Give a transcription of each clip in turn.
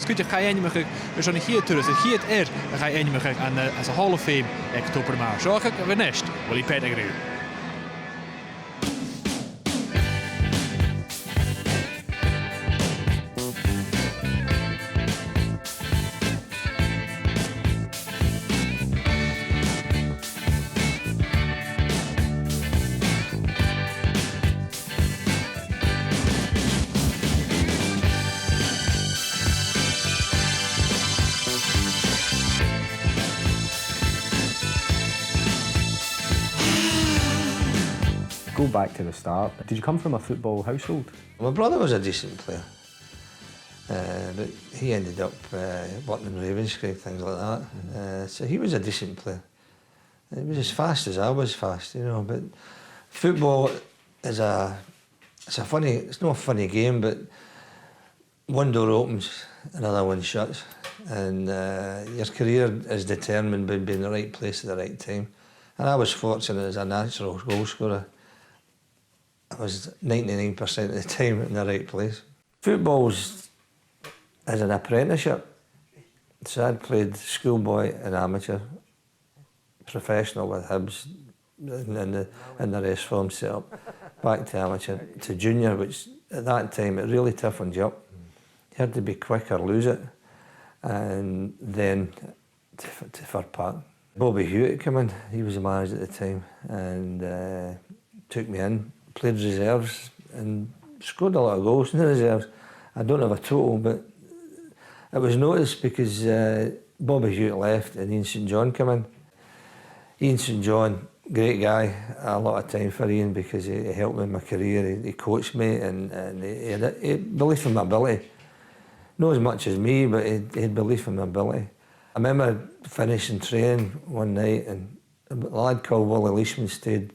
Peter ga einimach is an hier tour hier ga einimach an as a Hall of Fame ek topper maar. Zo ik we nest. Willie Pettigrew. Go back to the start. Did you come from a football household? My brother was a decent player, but he ended up working in Ravenscraig, things like that. So he was a decent player. He was as fast as I was fast, you know. But football is it's not a funny game, but one door opens, another one shuts, and your career is determined by being in the right place at the right time. And I was fortunate as a natural goal scorer. I was 99% of the time in the right place. Football's as an apprenticeship. So I'd played schoolboy and amateur, professional with Hibs, and the rest form set up, back to amateur, to junior, which at that time it really toughened you up. You had to be quick or lose it, and then to Fir Park. Bobby Hewitt came in, he was the manager at the time, and took me in. Played reserves and scored a lot of goals in the reserves. I don't have a total, but it was noticed because Bobby Hewitt left and Ian St John came in. Ian St John, great guy, a lot of time for Ian because he helped me in my career, he coached me and he had belief in my ability. Not as much as me, but he had belief in my ability. I remember finishing training one night and a lad called Willie Leishman stayed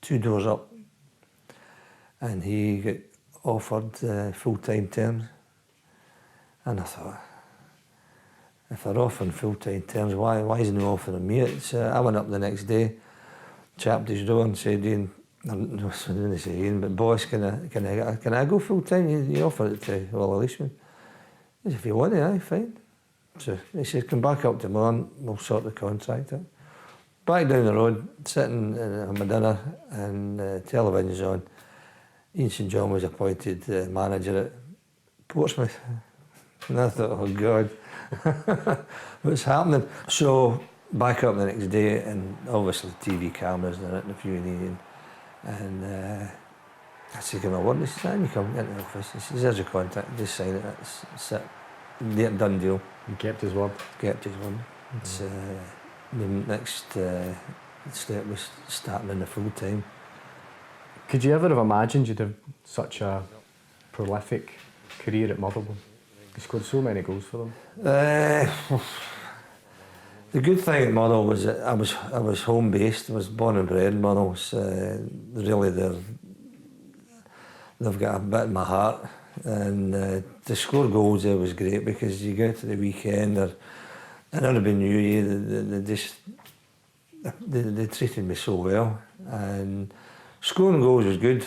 2 doors up. And he got offered full-time terms. And I thought, if they're offering full-time terms, why isn't he offering me? I went up the next day, chapped his door and said, Ian, I didn't say Ian, but boss, can I go full-time? He offered it to Willie Leishman. He said, if you want it, aye, fine. So he said, come back up tomorrow and we'll sort the contract out. Back down the road, sitting on my dinner and television's on. Ian St John was appointed manager at Portsmouth. And I thought, oh God, what's happening? So back up the next day and obviously TV cameras and they're interviewing Ian. And I said, can I work? He said, you come into the office. He says, there's your contract, just sign it, that's it. Done deal. He kept his word. Kept his word. It's, the next step was starting in the full time. Could you ever have imagined you'd have such a prolific career at Motherwell? You scored so many goals for them. The good thing at Motherwell was that I was home based. I was born and bred in Motherwell. Really, they've got a bit in my heart, and to score goals there was great because you go to the weekend or another New Year. They treated me so well, and scoring goals was good,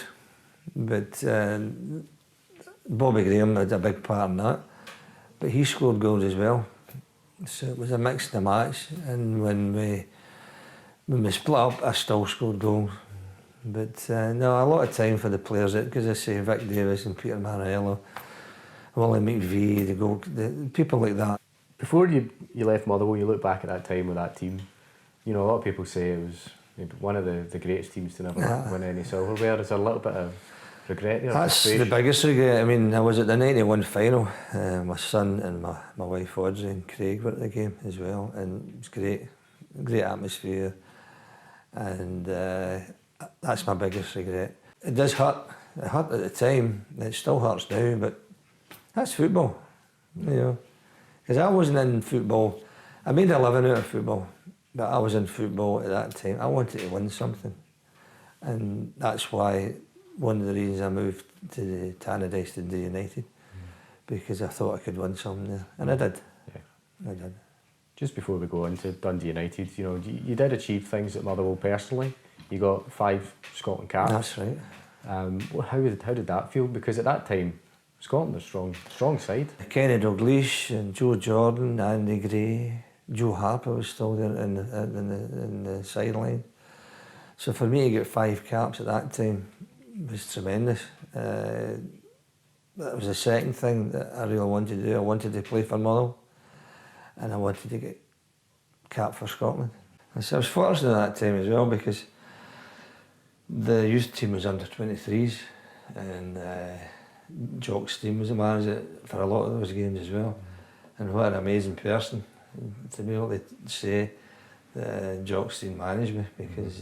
but Bobby Graham had a big part in that. But he scored goals as well, so it was a mix and a match. And when we split up, I still scored goals. But no, a lot of time for the players, because I say Vic Davis and Peter Mariello, Willie McVie, the people like that. Before you left Motherwell, you look back at that time with that team. You know, a lot of people say it was maybe one of the greatest teams to never win any silverware. Is there a little bit of regret there? That's the biggest regret. I mean, I was at the 91 final. My son and my wife Audrey and Craig were at the game as well, and it was great atmosphere. And that's my biggest regret. It does hurt. It hurt at the time. It still hurts now, but that's football, you know. Because I wasn't in football. I made a living out of football, but I was in football at that time. I wanted to win something, and that's why one of the reasons I moved to Tannadice to Dundee United, because I thought I could win something there, and I did. Yeah, I did. Just before we go into Dundee United, you know, you did achieve things at Motherwell personally. You got 5 Scotland caps. That's right. How did that feel? Because at that time, Scotland are strong side. Kenny Dalglish and Joe Jordan, Andy Gray, Joe Harper was still there in the sideline. So for me to get 5 caps at that time was tremendous. That was the second thing that I really wanted to do. I wanted to play for Motherwell and I wanted to get cap for Scotland. And so I was fortunate at that time as well because the youth team was under 23s and Jock Stein was the manager for a lot of those games as well. And what an amazing person to be able to say that Jock Stein managed me because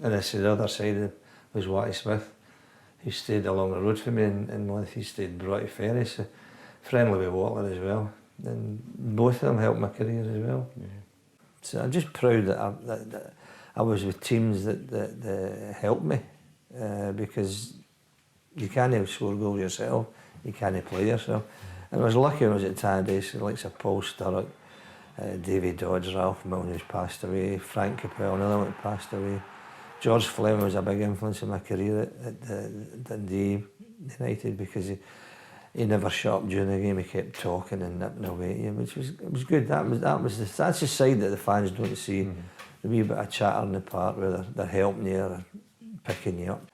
and I see the other side of it was Watty Smith. He stayed along the road for me and he stayed in Broughty Ferry, so friendly with Watler as well. And both of them helped my career as well. Yeah. So I'm just proud that I was with teams that helped me because you can't score goals yourself, you can't play yourself. And I was lucky when I was at Tannadice, like Paul Sturrock, Davy Dodds, Ralph Milne who's passed away, Frank Capel, another one that passed away. George Fleming was a big influence in my career at Dundee United because he never shut up during the game. He kept talking and nipping away at you, which was good. That's the side that the fans don't see. The wee bit of chatter in the park where they're helping you or picking you up.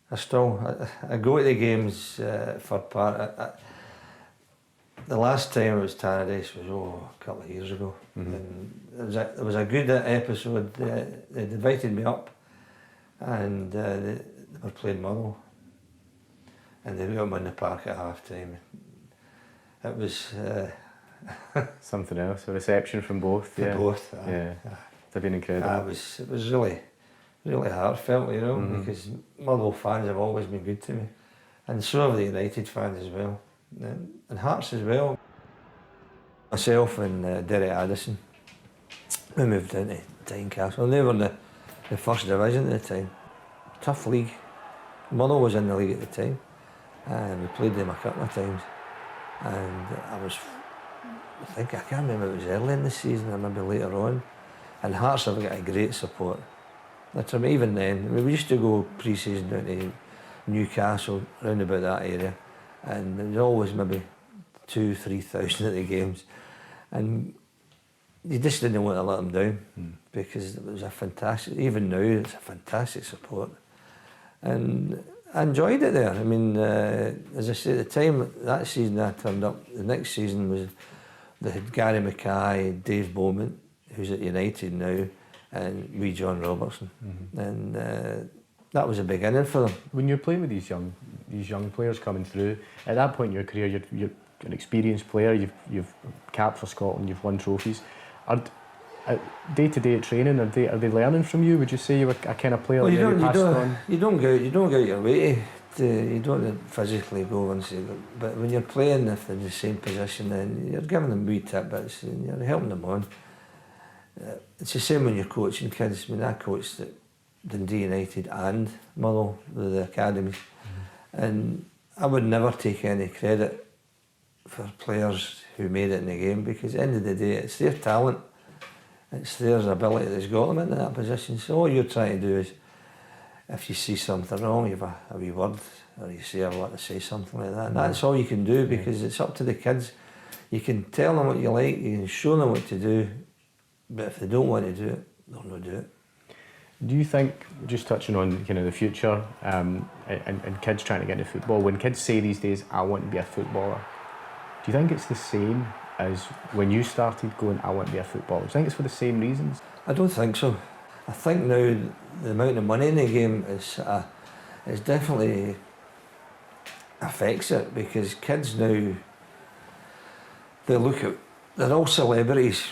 I go to the games for part. The last time I was Tannadice was a couple of years ago. And it was a good episode. They invited me up and they were playing Motherwell and they got me in the park at half time. It was something else, a reception from both. Yeah. Both. Yeah, they've been incredible. It was really, really heartfelt, you know, because Motherwell fans have always been good to me. And so have the United fans as well. And Hearts as well. Myself and Derek Addison, we moved into Tynecastle. They were in the first division at the time. Tough league. Motherwell was in the league at the time. And we played them a couple of times. And I can't remember if it was early in the season or maybe later on. And Hearts have got a great support. Even then, we used to go pre-season down to Newcastle, round about that area. And there was always maybe 2,000-3,000 at the games. And you just didn't want to let them down because it was a fantastic, even now it's a fantastic support. And I enjoyed it there. I mean, as I say, at the time, that season I turned up, the next season they had Gary Mackay, Dave Bowman, who's at United now, and wee John Robertson. And that was a big inning for them. When you're playing with these young players coming through, at that point in your career, you're an experienced player. You've capped for Scotland. You've won trophies. Day to day at training, are they learning from you? Would you say you were a kind of player that you passed on? You don't go out your way. You don't physically go and say, but when you're playing if they're in the same position, then you're giving them wee tidbits and you're helping them on. It's the same when you're coaching kids. I mean, I coached at Dundee United and Motherwell, the academies, and I would never take any credit for players who made it in the game because at the end of the day it's their talent, it's their ability that's got them into that position. So all you're trying to do is, if you see something wrong, you have a wee word or you say, I want to say something like that, and that's all you can do because it's up to the kids. You can tell them what you like, you can show them what to do, but if they don't want to do it, they'll not do it. Do you think, just touching on kind of the future and kids trying to get into football, when kids say these days, I want to be a footballer, do you think it's the same as when you started going, I want to be a footballer? Do you think it's for the same reasons? I don't think so. I think now the amount of money in the game is definitely affects it because kids now, they're all celebrities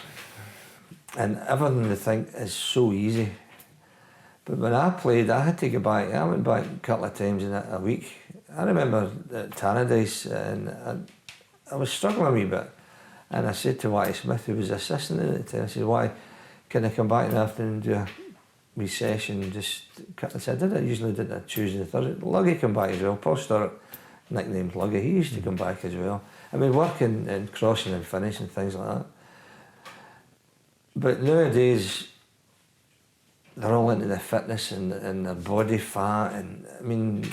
and everything they think is so easy. But when I played, I had to go back. I went back a couple of times in a week. I remember at Tannadice and I was struggling a wee bit. And I said to Watty Smith, who was the assistant at the time, I said, why can I come back in the afternoon and do a wee session? I said, I usually did it Tuesday and Thursday. Luggy come back as well. Paul Sturrock, nicknamed Luggy, he used to come back as well. I mean, working and crossing and finishing and things like that. But nowadays, they're all into their fitness and their body fat, and I mean,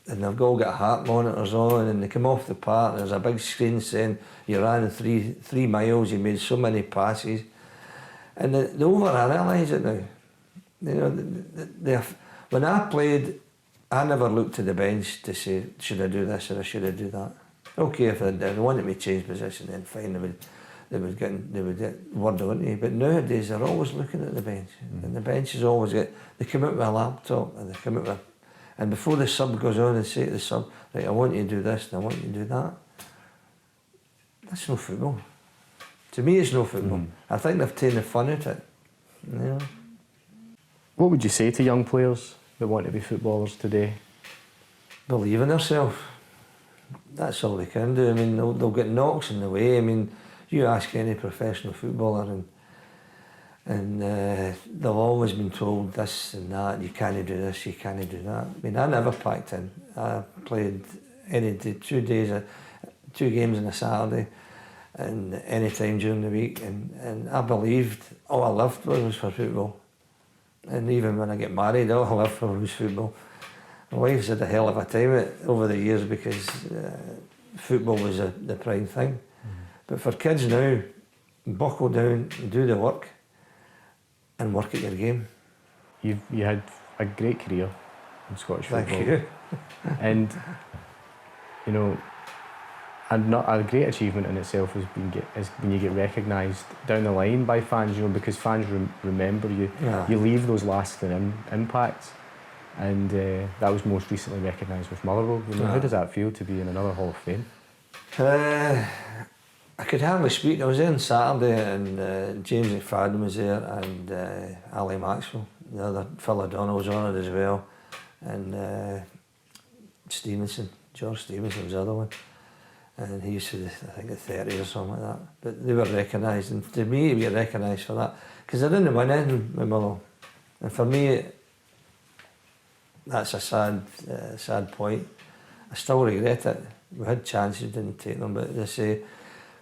and they've all got heart monitors on, and they come off the park and there's a big screen saying you ran 3 miles, you made so many passes, and they overanalyse it now. You know, when I played, I never looked to the bench to say, should I do this or should I do that? Okay, if they wanted me to change position, then fine, they would get word on you. But nowadays they're always looking at the bench, and the bench is always they come out with a laptop and they come out with, and before the sub goes on and say to the sub, right, I want you to do this and I want you to do that. That's no football. To me, it's no football. I think they've taken the fun out of it. You know? What would you say to young players that want to be footballers today? Believe in themselves. That's all they can do. I mean, they'll get knocks in the way. I mean, you ask any professional footballer and they've always been told this and that, you can't do this, you can't do that. I mean, I never packed in. I played any day, 2 days, 2 games on a Saturday and any time during the week, and I believed all I lived was for football. And even when I get married, all I lived for was football. My wife's had a hell of a time over the years because football was the prime thing. But for kids now, buckle down, do the work, and work at your game. You had a great career in Scottish football. Thank you. And, you know, and not a great achievement in itself is when you get recognised down the line by fans, you know, because fans remember you. Yeah. You leave those lasting impacts, and that was most recently recognised with Motherwell. You know, how does that feel to be in another Hall of Fame? I could hardly speak. I was there on Saturday, and James McFadden was there, and Ali Maxwell, the other Phil O'Donnell was on it as well, and George Stevenson was the other one. And he used to, I think, at 30 or something like that. But they were recognised, and to me, we get recognised for that. Because I didn't win anything with Motherwell. And for me, that's a sad point. I still regret it. We had chances, didn't take them. But they say,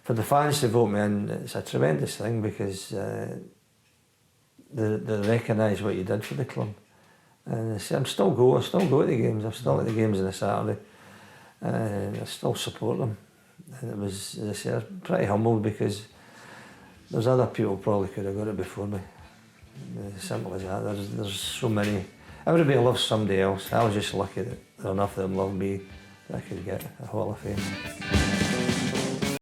for the fans to vote me in, it's a tremendous thing because they recognise what you did for the club. And I say, I still go at the games. I'm still at the games on a Saturday. And I still support them. And it was, as I say, I was pretty humbled because there's other people probably could have got it before me. As simple as that. There's so many. Everybody loves somebody else. I was just lucky that enough of them loved me that I could get a Hall of Fame.